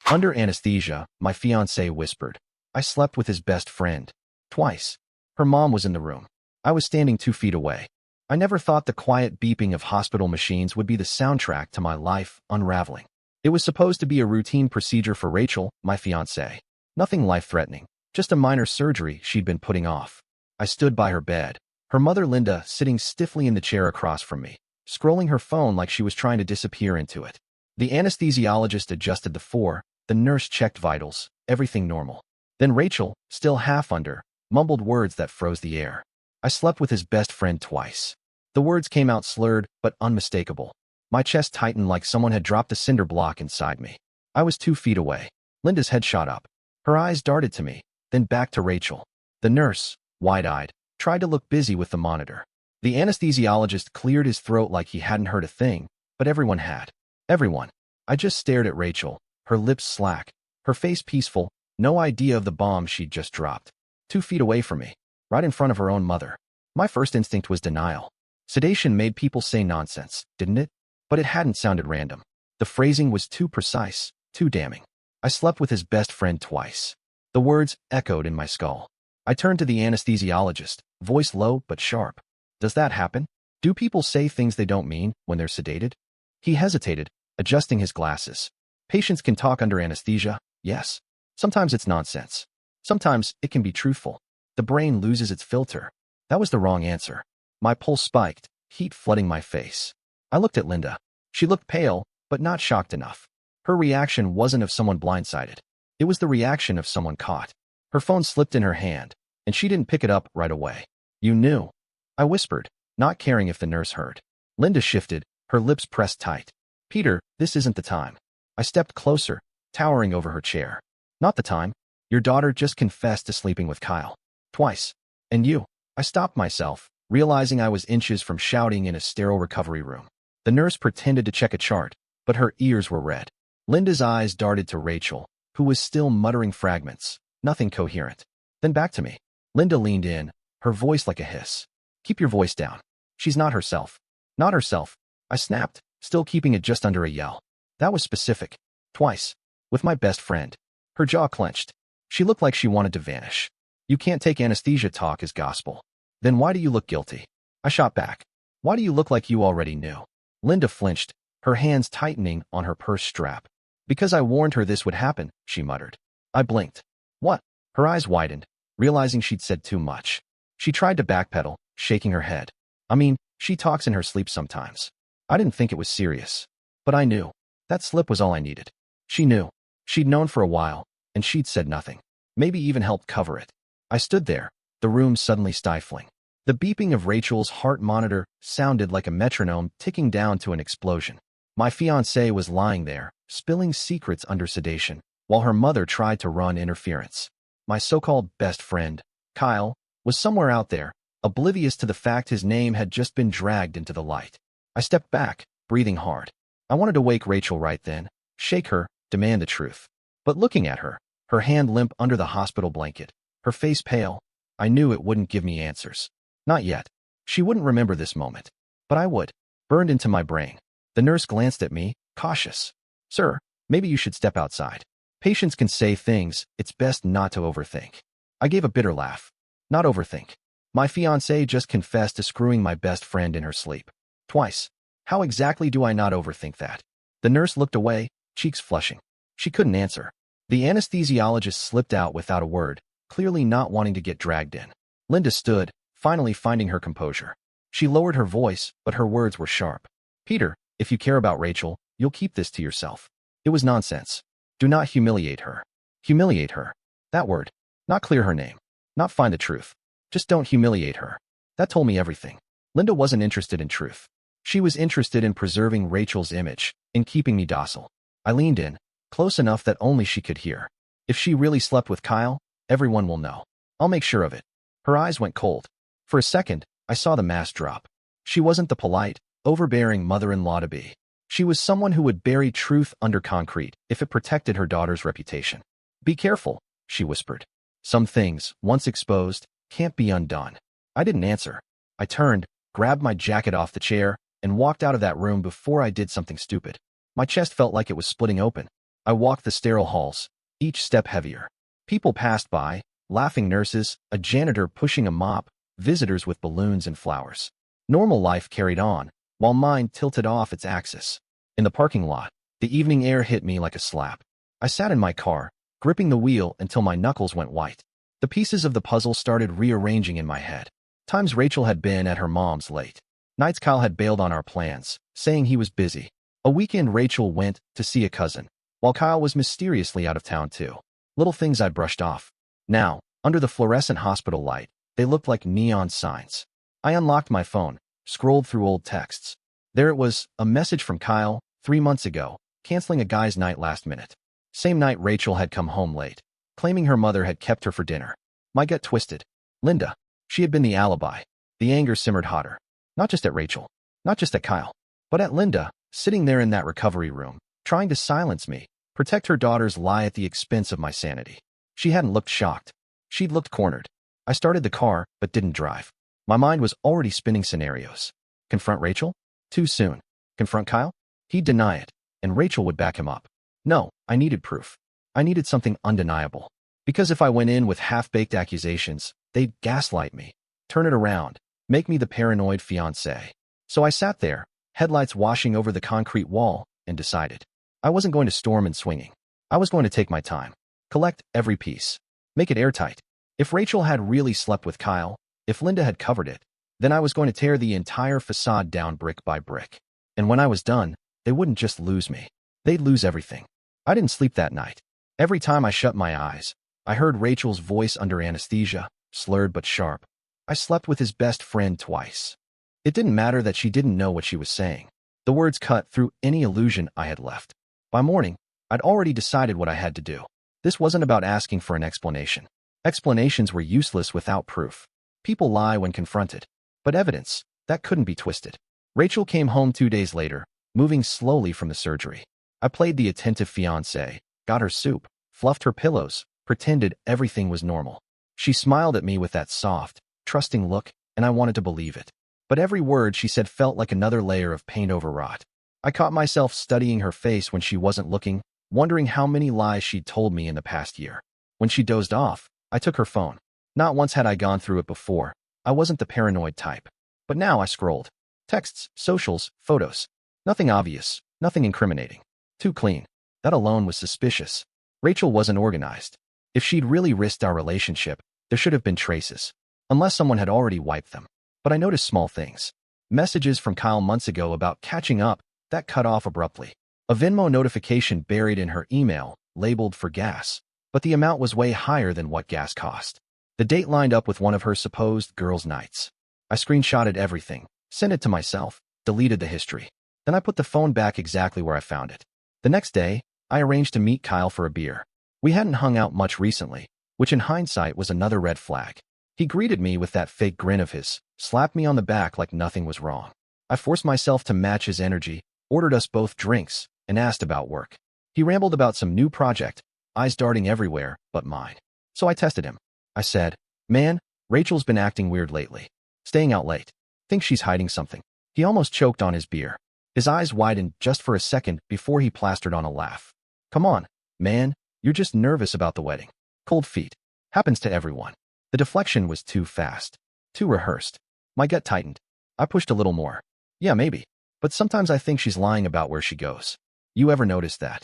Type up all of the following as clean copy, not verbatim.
Under anesthesia, my fiancé whispered. I slept with his best friend. Twice. Her mom was in the room. I was standing 2 feet away. I never thought the quiet beeping of hospital machines would be the soundtrack to my life unraveling. It was supposed to be a routine procedure for Rachel, my fiancée. Nothing life-threatening, just a minor surgery she'd been putting off. I stood by her bed, her mother Linda sitting stiffly in the chair across from me, scrolling her phone like she was trying to disappear into it. The anesthesiologist adjusted the nurse checked vitals, everything normal. Then Rachel, still half under, mumbled words that froze the air. I slept with his best friend twice. The words came out slurred, but unmistakable. My chest tightened like someone had dropped a cinder block inside me. I was 2 feet away. Linda's head shot up. Her eyes darted to me, then back to Rachel. The nurse, wide-eyed, tried to look busy with the monitor. The anesthesiologist cleared his throat like he hadn't heard a thing, but everyone had. Everyone. I just stared at Rachel, her lips slack, her face peaceful, no idea of the bomb she'd just dropped. 2 feet away from me, right in front of her own mother. My first instinct was denial. Sedation made people say nonsense, didn't it? But it hadn't sounded random. The phrasing was too precise, too damning. I slept with his best friend twice. The words echoed in my skull. I turned to the anesthesiologist, voice low but sharp. Does that happen? Do people say things they don't mean when they're sedated? He hesitated, adjusting his glasses. Patients can talk under anesthesia, yes. Sometimes it's nonsense. Sometimes it can be truthful. The brain loses its filter. That was the wrong answer. My pulse spiked, heat flooding my face. I looked at Linda. She looked pale, but not shocked enough. Her reaction wasn't of someone blindsided. It was the reaction of someone caught. Her phone slipped in her hand, and she didn't pick it up right away. You knew. I whispered, not caring if the nurse heard. Linda shifted, her lips pressed tight. Peter, this isn't the time. I stepped closer, towering over her chair. Not the time. Your daughter just confessed to sleeping with Kyle. Twice. And you. I stopped myself, realizing I was inches from shouting in a sterile recovery room. The nurse pretended to check a chart, but her ears were red. Linda's eyes darted to Rachel, who was still muttering fragments, nothing coherent. Then back to me. Linda leaned in, her voice like a hiss. Keep your voice down. She's not herself. Not herself. I snapped, still keeping it just under a yell. That was specific. Twice. With my best friend. Her jaw clenched. She looked like she wanted to vanish. You can't take anesthesia talk as gospel. Then why do you look guilty? I shot back. Why do you look like you already knew? Linda flinched, her hands tightening on her purse strap. Because I warned her this would happen, she muttered. I blinked. What? Her eyes widened, realizing she'd said too much. She tried to backpedal, shaking her head. I mean, she talks in her sleep sometimes. I didn't think it was serious. But I knew. That slip was all I needed. She knew. She'd known for a while, and she'd said nothing. Maybe even helped cover it. I stood there, the room suddenly stifling. The beeping of Rachel's heart monitor sounded like a metronome ticking down to an explosion. My fiancée was lying there, spilling secrets under sedation, while her mother tried to run interference. My so-called best friend, Kyle, was somewhere out there, oblivious to the fact his name had just been dragged into the light. I stepped back, breathing hard. I wanted to wake Rachel right then, shake her, demand the truth. But looking at her, her hand limp under the hospital blanket, her face pale, I knew it wouldn't give me answers. Not yet. She wouldn't remember this moment. But I would. Burned into my brain. The nurse glanced at me, cautious. Sir, maybe you should step outside. Patients can say things, it's best not to overthink. I gave a bitter laugh. Not overthink. My fiancée just confessed to screwing my best friend in her sleep. Twice. How exactly do I not overthink that? The nurse looked away, cheeks flushing. She couldn't answer. The anesthesiologist slipped out without a word, clearly not wanting to get dragged in. Linda stood, finally finding her composure. She lowered her voice, but her words were sharp. Peter, if you care about Rachel, you'll keep this to yourself. It was nonsense. Do not humiliate her. Humiliate her. That word. Not clear her name. Not find the truth. Just don't humiliate her. That told me everything. Linda wasn't interested in truth. She was interested in preserving Rachel's image, in keeping me docile. I leaned in, close enough that only she could hear. If she really slept with Kyle, everyone will know. I'll make sure of it. Her eyes went cold. For a second, I saw the mask drop. She wasn't the polite, overbearing mother-in-law to be. She was someone who would bury truth under concrete if it protected her daughter's reputation. Be careful, she whispered. Some things, once exposed, can't be undone. I didn't answer. I turned, grabbed my jacket off the chair, and walked out of that room before I did something stupid. My chest felt like it was splitting open. I walked the sterile halls, each step heavier. People passed by, laughing nurses, a janitor pushing a mop, visitors with balloons and flowers. Normal life carried on, while mine tilted off its axis. In the parking lot, the evening air hit me like a slap. I sat in my car, gripping the wheel until my knuckles went white. The pieces of the puzzle started rearranging in my head. Times Rachel had been at her mom's late. Nights Kyle had bailed on our plans, saying he was busy. A weekend Rachel went to see a cousin, while Kyle was mysteriously out of town too. Little things I'd brushed off. Now, under the fluorescent hospital light, they looked like neon signs. I unlocked my phone, scrolled through old texts. There it was, a message from Kyle, 3 months ago, canceling a guy's night last minute. Same night Rachel had come home late, claiming her mother had kept her for dinner. My gut twisted. Linda. She had been the alibi. The anger simmered hotter. Not just at Rachel, not just at Kyle, but at Linda, sitting there in that recovery room, trying to silence me, protect her daughter's lie at the expense of my sanity. She hadn't looked shocked. She'd looked cornered. I started the car, but didn't drive. My mind was already spinning scenarios. Confront Rachel? Too soon. Confront Kyle? He'd deny it, and Rachel would back him up. No, I needed proof. I needed something undeniable. Because if I went in with half-baked accusations, they'd gaslight me, turn it around, make me the paranoid fiancé. So I sat there, headlights washing over the concrete wall, and decided. I wasn't going to storm and swinging. I was going to take my time, collect every piece, make it airtight. If Rachel had really slept with Kyle, if Linda had covered it, then I was going to tear the entire facade down brick by brick. And when I was done, they wouldn't just lose me. They'd lose everything. I didn't sleep that night. Every time I shut my eyes, I heard Rachel's voice under anesthesia, slurred but sharp. I slept with his best friend twice. It didn't matter that she didn't know what she was saying. The words cut through any illusion I had left. By morning, I'd already decided what I had to do. This wasn't about asking for an explanation. Explanations were useless without proof. People lie when confronted. But evidence, that couldn't be twisted. Rachel came home 2 days later, moving slowly from the surgery. I played the attentive fiancé, got her soup, fluffed her pillows, pretended everything was normal. She smiled at me with that soft, trusting look, and I wanted to believe it. But every word she said felt like another layer of paint overwrought. I caught myself studying her face when she wasn't looking, wondering how many lies she'd told me in the past year. When she dozed off, I took her phone. Not once had I gone through it before. I wasn't the paranoid type. But now I scrolled. Texts, socials, photos. Nothing obvious, nothing incriminating. Too clean. That alone was suspicious. Rachel wasn't organized. If she'd really risked our relationship, there should have been traces. Unless someone had already wiped them. But I noticed small things. Messages from Kyle months ago about catching up, that cut off abruptly. A Venmo notification buried in her email, labeled for gas. But the amount was way higher than what gas cost. The date lined up with one of her supposed girls' nights. I screenshotted everything, sent it to myself, deleted the history. Then I put the phone back exactly where I found it. The next day, I arranged to meet Kyle for a beer. We hadn't hung out much recently, which in hindsight was another red flag. He greeted me with that fake grin of his, slapped me on the back like nothing was wrong. I forced myself to match his energy, ordered us both drinks, and asked about work. He rambled about some new project, eyes darting everywhere but mine. So I tested him. I said, "Man, Rachel's been acting weird lately. Staying out late. Think she's hiding something." He almost choked on his beer. His eyes widened just for a second before he plastered on a laugh. "Come on, man, you're just nervous about the wedding. Cold feet. Happens to everyone." The deflection was too fast. Too rehearsed. My gut tightened. I pushed a little more. "Yeah, maybe. But sometimes I think she's lying about where she goes. You ever notice that?"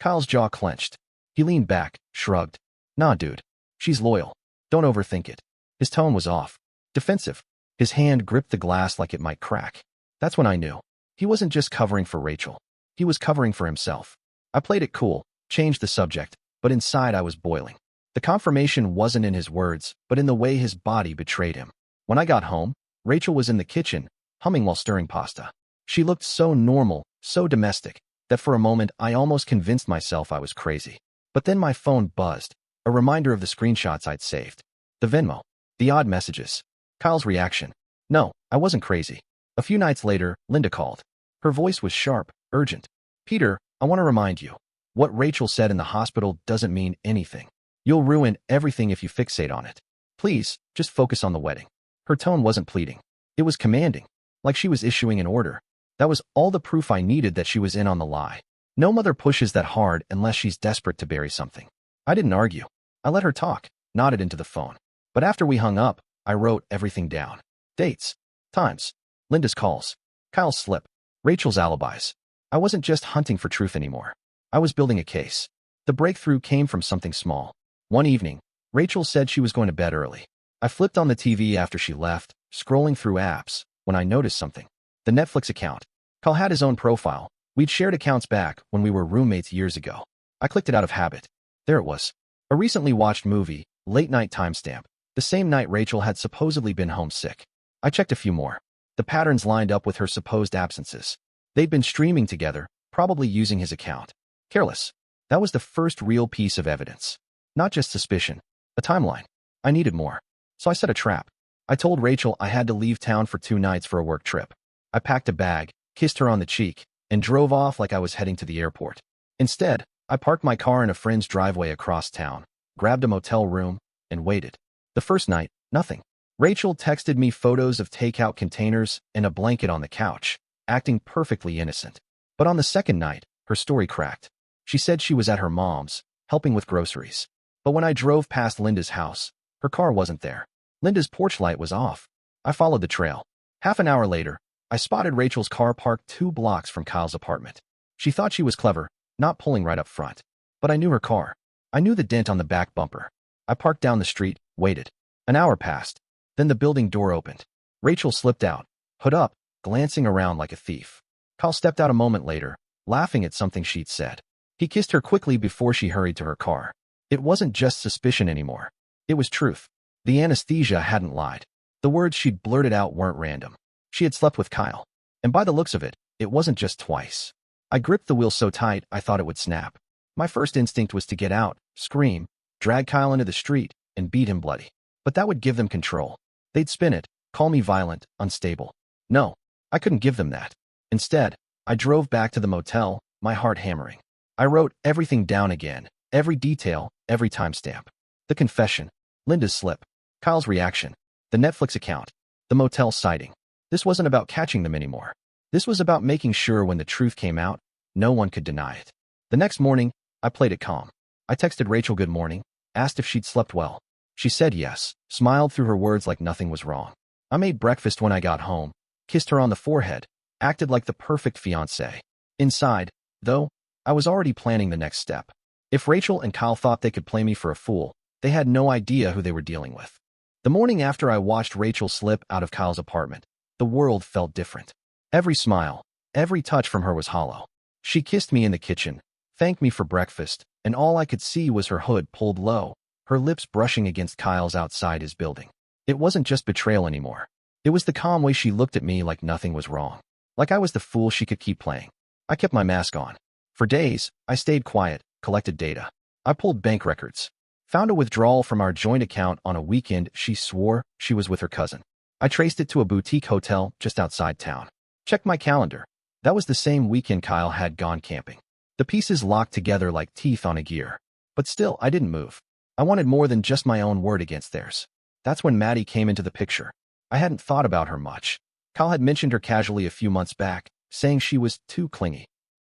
Kyle's jaw clenched. He leaned back, shrugged. "Nah, dude. She's loyal. Don't overthink it." His tone was off. Defensive. His hand gripped the glass like it might crack. That's when I knew. He wasn't just covering for Rachel. He was covering for himself. I played it cool, changed the subject, but inside I was boiling. The confirmation wasn't in his words, but in the way his body betrayed him. When I got home, Rachel was in the kitchen, humming while stirring pasta. She looked so normal, so domestic, that for a moment I almost convinced myself I was crazy. But then my phone buzzed, a reminder of the screenshots I'd saved. The Venmo. The odd messages. Kyle's reaction. No, I wasn't crazy. A few nights later, Linda called. Her voice was sharp, urgent. "Peter, I want to remind you. What Rachel said in the hospital doesn't mean anything. You'll ruin everything if you fixate on it. Please, just focus on the wedding." Her tone wasn't pleading. It was commanding, like she was issuing an order. That was all the proof I needed that she was in on the lie. No mother pushes that hard unless she's desperate to bury something. I didn't argue. I let her talk, nodded into the phone. But after we hung up, I wrote everything down. Dates, times, Linda's calls, Kyle's slip, Rachel's alibis. I wasn't just hunting for truth anymore. I was building a case. The breakthrough came from something small. One evening, Rachel said she was going to bed early. I flipped on the TV after she left, scrolling through apps, when I noticed something. The Netflix account. Kyle had his own profile. We'd shared accounts back when we were roommates years ago. I clicked it out of habit. There it was. A recently watched movie, late night timestamp. The same night Rachel had supposedly been homesick. I checked a few more. The patterns lined up with her supposed absences. They'd been streaming together, probably using his account. Careless. That was the first real piece of evidence. Not just suspicion. A timeline. I needed more. So I set a trap. I told Rachel I had to leave town for 2 nights for a work trip. I packed a bag, kissed her on the cheek, and drove off like I was heading to the airport. Instead, I parked my car in a friend's driveway across town, grabbed a motel room, and waited. The first night, nothing. Rachel texted me photos of takeout containers and a blanket on the couch, acting perfectly innocent. But on the second night, her story cracked. She said she was at her mom's, helping with groceries. But when I drove past Linda's house, her car wasn't there. Linda's porch light was off. I followed the trail. Half an hour later, I spotted Rachel's car parked 2 blocks from Kyle's apartment. She thought she was clever, not pulling right up front. But I knew her car. I knew the dent on the back bumper. I parked down the street, waited. An hour passed. Then the building door opened. Rachel slipped out, hood up, glancing around like a thief. Kyle stepped out a moment later, laughing at something she'd said. He kissed her quickly before she hurried to her car. It wasn't just suspicion anymore. It was truth. The anesthesia hadn't lied. The words she'd blurted out weren't random. She had slept with Kyle. And by the looks of it, it wasn't just twice. I gripped the wheel so tight I thought it would snap. My first instinct was to get out, scream, drag Kyle into the street, and beat him bloody. But that would give them control. They'd spin it, call me violent, unstable. No, I couldn't give them that. Instead, I drove back to the motel, my heart hammering. I wrote everything down again, every detail, every timestamp. The confession, Linda's slip, Kyle's reaction, the Netflix account, the motel sighting. This wasn't about catching them anymore. This was about making sure when the truth came out, no one could deny it. The next morning, I played it calm. I texted Rachel good morning, asked if she'd slept well. She said yes, smiled through her words like nothing was wrong. I made breakfast when I got home, kissed her on the forehead, acted like the perfect fiancé. Inside, though, I was already planning the next step. If Rachel and Kyle thought they could play me for a fool, they had no idea who they were dealing with. The morning after I watched Rachel slip out of Kyle's apartment, the world felt different. Every smile, every touch from her was hollow. She kissed me in the kitchen, thanked me for breakfast, and all I could see was her hood pulled low, her lips brushing against Kyle's outside his building. It wasn't just betrayal anymore. It was the calm way she looked at me like nothing was wrong. Like I was the fool she could keep playing. I kept my mask on. For days, I stayed quiet, collected data. I pulled bank records. Found a withdrawal from our joint account on a weekend she swore she was with her cousin. I traced it to a boutique hotel just outside town. Checked my calendar. That was the same weekend Kyle had gone camping. The pieces locked together like teeth on a gear. But still, I didn't move. I wanted more than just my own word against theirs. That's when Maddie came into the picture. I hadn't thought about her much. Kyle had mentioned her casually a few months back, saying she was too clingy.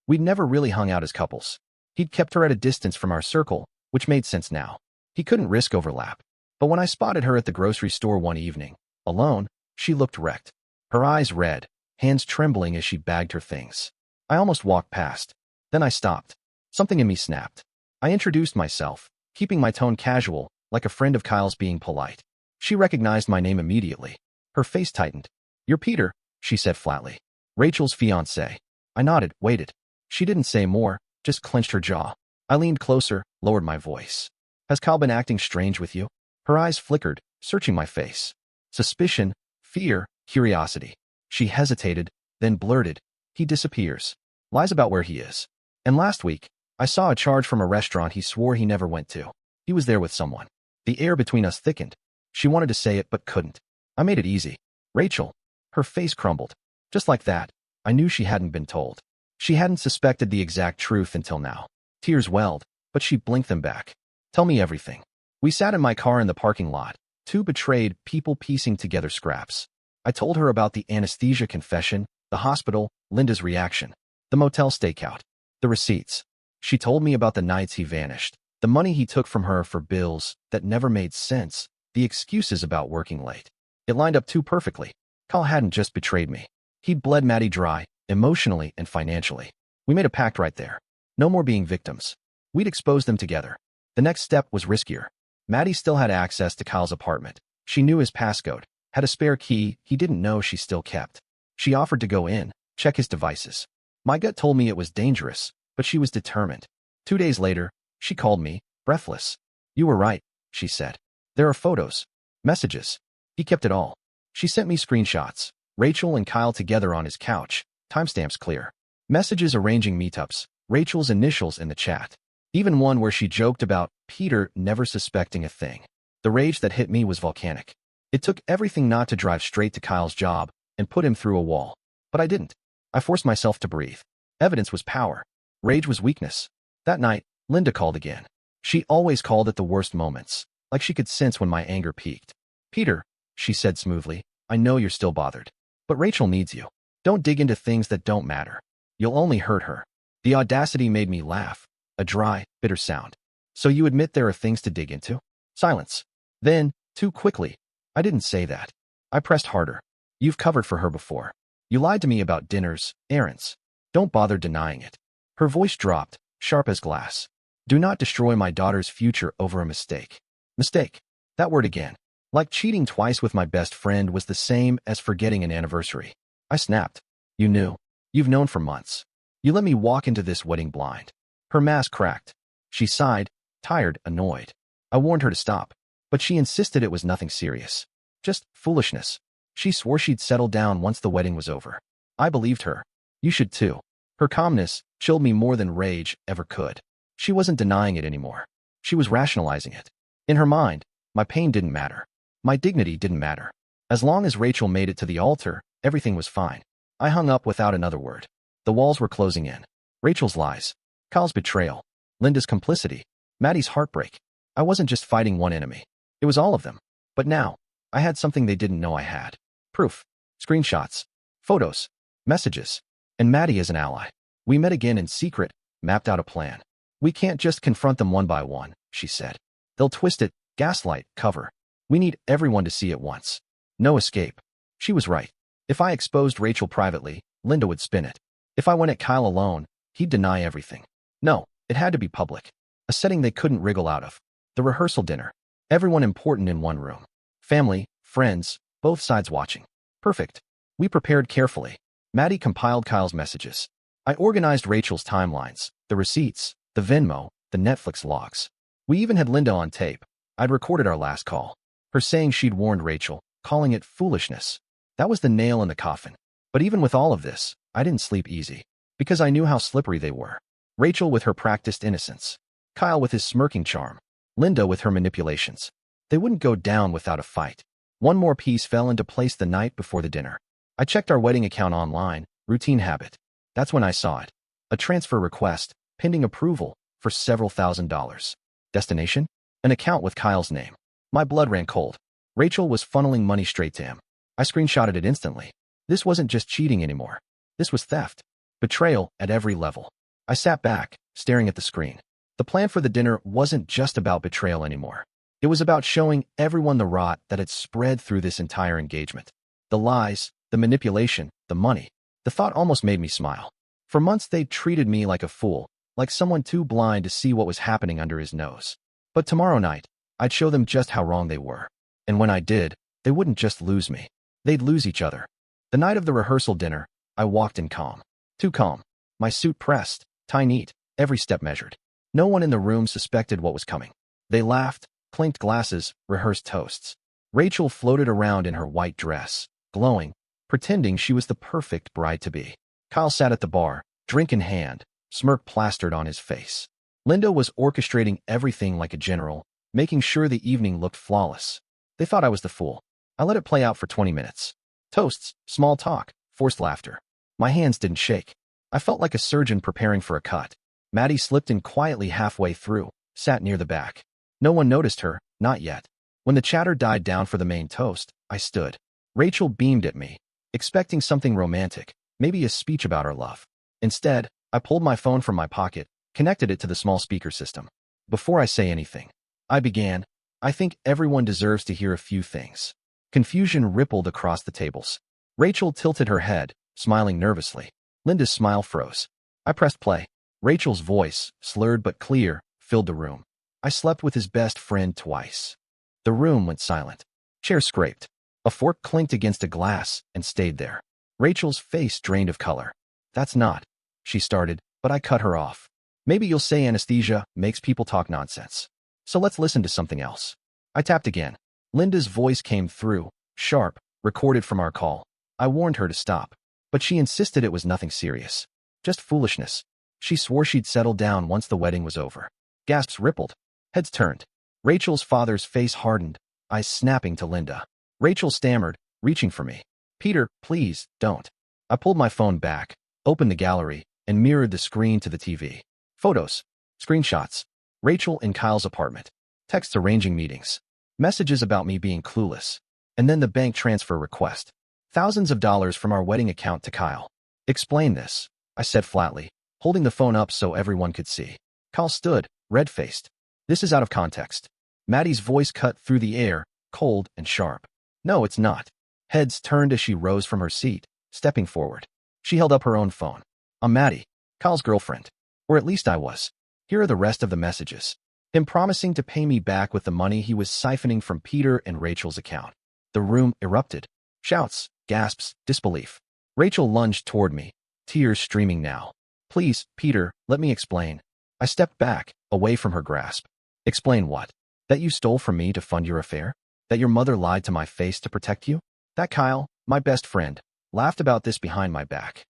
We'd never really hung out as couples. He'd kept her at a distance from our circle, which made sense now. He couldn't risk overlap. But when I spotted her at the grocery store one evening, alone, she looked wrecked. Her eyes red, hands trembling as she bagged her things. I almost walked past. Then I stopped. Something in me snapped. I introduced myself, keeping my tone casual, like a friend of Kyle's being polite. She recognized my name immediately. Her face tightened. "You're Peter," she said flatly. "Rachel's fiancé." I nodded, waited. She didn't say more, just clenched her jaw. I leaned closer, lowered my voice. "Has Kyle been acting strange with you?" Her eyes flickered, searching my face. Suspicion, fear, curiosity. She hesitated, then blurted, "He disappears. Lies about where he is. And last week, I saw a charge from a restaurant he swore he never went to. He was there with someone." The air between us thickened. She wanted to say it but couldn't. I made it easy. "Rachel." Her face crumbled. Just like that, I knew she hadn't been told. She hadn't suspected the exact truth until now. Tears welled, but she blinked them back. "Tell me everything." We sat in my car in the parking lot, 2 betrayed people piecing together scraps. I told her about the anesthesia confession, the hospital, Linda's reaction, the motel stakeout. The receipts. She told me about the nights he vanished, the money he took from her for bills that never made sense, the excuses about working late. It lined up too perfectly. Kyle hadn't just betrayed me. He'd bled Maddie dry, emotionally and financially. We made a pact right there. No more being victims. We'd expose them together. The next step was riskier. Maddie still had access to Kyle's apartment. She knew his passcode, had a spare key he didn't know she still kept. She offered to go in, check his devices. My gut told me it was dangerous, but she was determined. 2 days later, she called me, breathless. "You were right," she said. "There are photos, messages. He kept it all." She sent me screenshots. Rachel and Kyle together on his couch, timestamps clear. Messages arranging meetups, Rachel's initials in the chat. Even one where she joked about Peter never suspecting a thing. The rage that hit me was volcanic. It took everything not to drive straight to Kyle's job and put him through a wall. But I didn't. I forced myself to breathe. Evidence was power. Rage was weakness. That night, Linda called again. She always called at the worst moments, like she could sense when my anger peaked. "Peter," she said smoothly, "I know you're still bothered. But Rachel needs you. Don't dig into things that don't matter. You'll only hurt her." The audacity made me laugh, a dry, bitter sound. "So you admit there are things to dig into?" Silence. Then, too quickly, "I didn't say that." I pressed harder. "You've covered for her before. You lied to me about dinners, errands. Don't bother denying it." Her voice dropped, sharp as glass. "Do not destroy my daughter's future over a mistake." Mistake. That word again. Like cheating twice with my best friend was the same as forgetting an anniversary. I snapped. "You knew. You've known for months. You let me walk into this wedding blind." Her mask cracked. She sighed, tired, annoyed. I warned her to stop, but she insisted it was nothing serious. Just foolishness. She swore she'd settle down once the wedding was over. I believed her. You should too. Her calmness chilled me more than rage ever could. She wasn't denying it anymore. She was rationalizing it. In her mind, my pain didn't matter. My dignity didn't matter. As long as Rachel made it to the altar, everything was fine. I hung up without another word. The walls were closing in. Rachel's lies. Kyle's betrayal. Linda's complicity. Maddie's heartbreak. I wasn't just fighting one enemy. It was all of them. But now, I had something they didn't know I had. Proof. Screenshots. Photos. Messages. And Maddie as an ally. We met again in secret, mapped out a plan. "We can't just confront them one by one," she said. "They'll twist it, gaslight, cover. We need everyone to see at once. No escape." She was right. If I exposed Rachel privately, Linda would spin it. If I went at Kyle alone, he'd deny everything. No, it had to be public. A setting they couldn't wriggle out of. The rehearsal dinner. Everyone important in one room. Family, friends, both sides watching. Perfect. We prepared carefully. Maddie compiled Kyle's messages. I organized Rachel's timelines, the receipts, the Venmo, the Netflix logs. We even had Linda on tape. I'd recorded our last call. Her saying she'd warned Rachel, calling it foolishness. That was the nail in the coffin. But even with all of this, I didn't sleep easy. Because I knew how slippery they were. Rachel with her practiced innocence. Kyle with his smirking charm. Linda with her manipulations. They wouldn't go down without a fight. One more piece fell into place the night before the dinner. I checked our wedding account online, routine habit. That's when I saw it. A transfer request, pending approval, for several $1,000s. Destination? An account with Kyle's name. My blood ran cold. Rachel was funneling money straight to him. I screenshotted it instantly. This wasn't just cheating anymore. This was theft. Betrayal at every level. I sat back, staring at the screen. The plan for the dinner wasn't just about betrayal anymore. It was about showing everyone the rot that had spread through this entire engagement. The lies, the manipulation, the money. The thought almost made me smile. For months they'd treated me like a fool, like someone too blind to see what was happening under his nose. But tomorrow night, I'd show them just how wrong they were. And when I did, they wouldn't just lose me. They'd lose each other. The night of the rehearsal dinner, I walked in calm. Too calm. My suit pressed, tie neat, every step measured. No one in the room suspected what was coming. They laughed, clinked glasses, rehearsed toasts. Rachel floated around in her white dress, glowing, pretending she was the perfect bride-to-be. Kyle sat at the bar, drink in hand, smirk plastered on his face. Linda was orchestrating everything like a general, making sure the evening looked flawless. They thought I was the fool. I let it play out for 20 minutes. Toasts, small talk, forced laughter. My hands didn't shake. I felt like a surgeon preparing for a cut. Maddie slipped in quietly halfway through, sat near the back. No one noticed her, not yet. When the chatter died down for the main toast, I stood. Rachel beamed at me, expecting something romantic, maybe a speech about her love. Instead, I pulled my phone from my pocket, connected it to the small speaker system. Before I say anything, I began, I think everyone deserves to hear a few things. Confusion rippled across the tables. Rachel tilted her head, smiling nervously. Linda's smile froze. I pressed play. Rachel's voice, slurred but clear, filled the room. I slept with his best friend twice. The room went silent. Chairs scraped. A fork clinked against a glass and stayed there. Rachel's face drained of color. That's not, she started, but I cut her off. Maybe you'll say anesthesia makes people talk nonsense. So let's listen to something else. I tapped again. Linda's voice came through, sharp, recorded from our call. I warned her to stop, but she insisted it was nothing serious. Just foolishness. She swore she'd settle down once the wedding was over. Gasps rippled. Heads turned. Rachel's father's face hardened, eyes snapping to Linda. Rachel stammered, reaching for me. Peter, please, don't. I pulled my phone back, opened the gallery, and mirrored the screen to the TV. Photos. Screenshots. Rachel in Kyle's apartment. Texts arranging meetings. Messages about me being clueless. And then the bank transfer request. Thousands of dollars from our wedding account to Kyle. Explain this, I said flatly, holding the phone up so everyone could see. Kyle stood, red-faced. This is out of context. Maddie's voice cut through the air, cold and sharp. No, it's not. Heads turned as she rose from her seat, stepping forward. She held up her own phone. I'm Maddie, Kyle's girlfriend. Or at least I was. Here are the rest of the messages. Him promising to pay me back with the money he was siphoning from Peter and Rachel's account. The room erupted. Shouts, gasps, disbelief. Rachel lunged toward me, tears streaming now. Please, Peter, let me explain. I stepped back, away from her grasp. Explain what? That you stole from me to fund your affair? That your mother lied to my face to protect you? That Kyle, my best friend, laughed about this behind my back.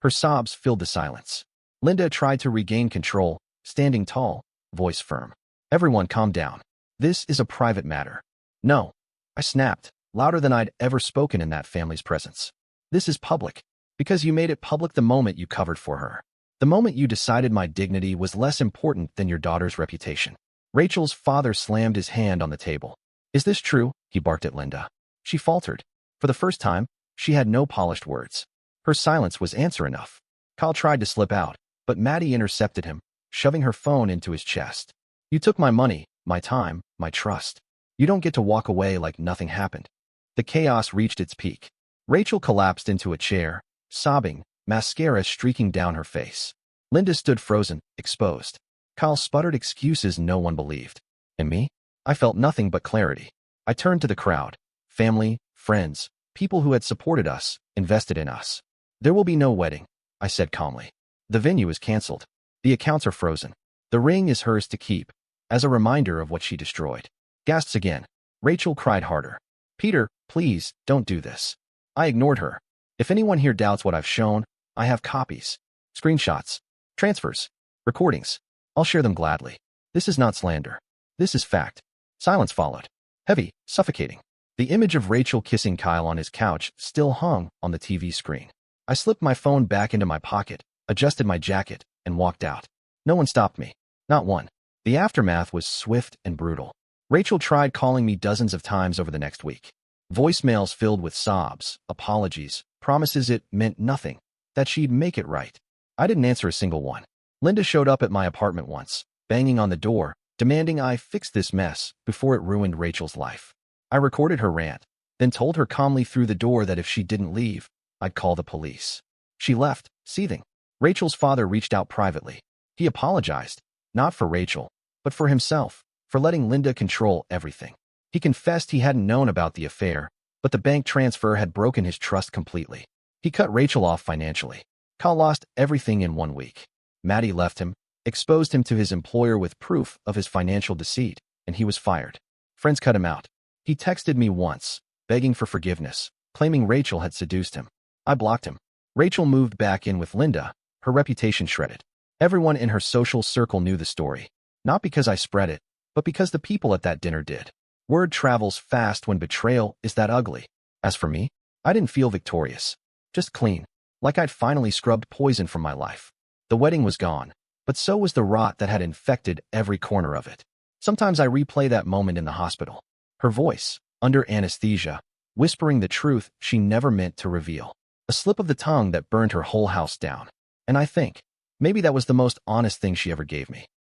Her sobs filled the silence. Linda tried to regain control, standing tall, voice firm. Everyone calm down. This is a private matter. No. I snapped, louder than I'd ever spoken in that family's presence. This is public. Because you made it public the moment you covered for her. The moment you decided my dignity was less important than your daughter's reputation. Rachel's father slammed his hand on the table. Is this true? He barked at Linda. She faltered. For the first time, she had no polished words. Her silence was answer enough. Kyle tried to slip out, but Maddie intercepted him, shoving her phone into his chest. You took my money, my time, my trust. You don't get to walk away like nothing happened. The chaos reached its peak. Rachel collapsed into a chair, sobbing, mascara streaking down her face. Linda stood frozen, exposed. Kyle sputtered excuses no one believed. And me? I felt nothing but clarity. I turned to the crowd. Family, friends, people who had supported us, invested in us. There will be no wedding, I said calmly. The venue is canceled. The accounts are frozen. The ring is hers to keep, as a reminder of what she destroyed. Gasps again. Rachel cried harder. Peter, please, don't do this. I ignored her. If anyone here doubts what I've shown, I have copies. Screenshots. Transfers. Recordings. I'll share them gladly. This is not slander. This is fact. Silence followed. Heavy, suffocating. The image of Rachel kissing Kyle on his couch still hung on the TV screen. I slipped my phone back into my pocket, adjusted my jacket, and walked out. No one stopped me. Not one. The aftermath was swift and brutal. Rachel tried calling me dozens of times over the next week. Voicemails filled with sobs, apologies, promises it meant nothing, that she'd make it right. I didn't answer a single one. Linda showed up at my apartment once, banging on the door, demanding I fix this mess before it ruined Rachel's life. I recorded her rant, then told her calmly through the door that if she didn't leave, I'd call the police. She left, seething. Rachel's father reached out privately. He apologized, not for Rachel, but for himself, for letting Linda control everything. He confessed he hadn't known about the affair, but the bank transfer had broken his trust completely. He cut Rachel off financially. Kyle lost everything in 1 week. Maddie left him, exposed him to his employer with proof of his financial deceit, and he was fired. Friends cut him out. He texted me once, begging for forgiveness, claiming Rachel had seduced him. I blocked him. Rachel moved back in with Linda, her reputation shredded. Everyone in her social circle knew the story, not because I spread it, but because the people at that dinner did. Word travels fast when betrayal is that ugly. As for me, I didn't feel victorious, just clean, like I'd finally scrubbed poison from my life. The wedding was gone, but so was the rot that had infected every corner of it. Sometimes I replay that moment in the hospital. Her voice, under anesthesia, whispering the truth she never meant to reveal. A slip of the tongue that burned her whole house down. And I think, Maybe that was the most honest thing she ever gave me.